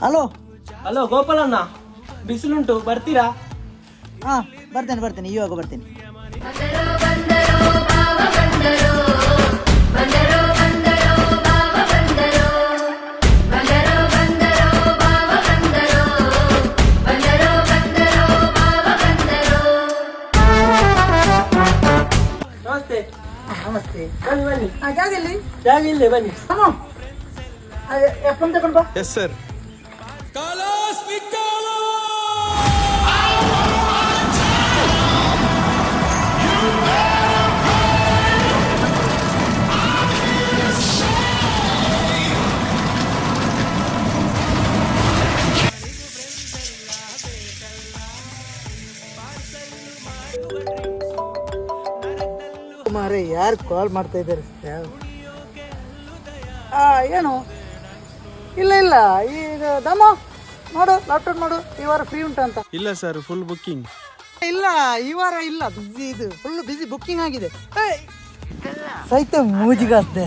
Hello hello ಗೋಪಾಲಣ್ಣ, ಬಿಸಿಲುಂಟು, ಬರ್ತೀರಾ? ಹಾಂ ಬರ್ತೇನೆ, ಇವಾಗ ಬರ್ತೀನಿ. ನಮಸ್ತೆ. ನಮಸ್ತೆ. ಬನ್ನಿ ಜಾಗ ಎಲ್ಲಿ? ಜಾಗ ಇಲ್ಲೇ ಬನ್ನಿ. ಎಫ್ ತಗೊಂಡು ಬಾ. Yes sir. ಮಾರೇ ಯಾರು ಕಾಲ್ ಮಾಡ್ತಾ ಇದ್ದಾರೆ? ಏನು ಇಲ್ಲ ಈಗ ದಮ ನೋಡು, ಲ್ಯಾಪ್ಟಾಪ್ ನೋಡು, ಈ ವಾರ ಫ್ರೀ ಉಂಟು ಅಂತ. ಇಲ್ಲ ಸರ್, ಫುಲ್ ಬುಕ್ಕಿಂಗ್. ಇಲ್ಲ ಈ ವಾರ ಇಲ್ಲ, ಬಿಸಿ, ಇದು ಫುಲ್ ಬಿಸಿ ಬುಕ್ಕಿಂಗ್ ಆಗಿದೆ. ಸಹಿತ ಮೂಜಿಗಾಸ್ದೆ.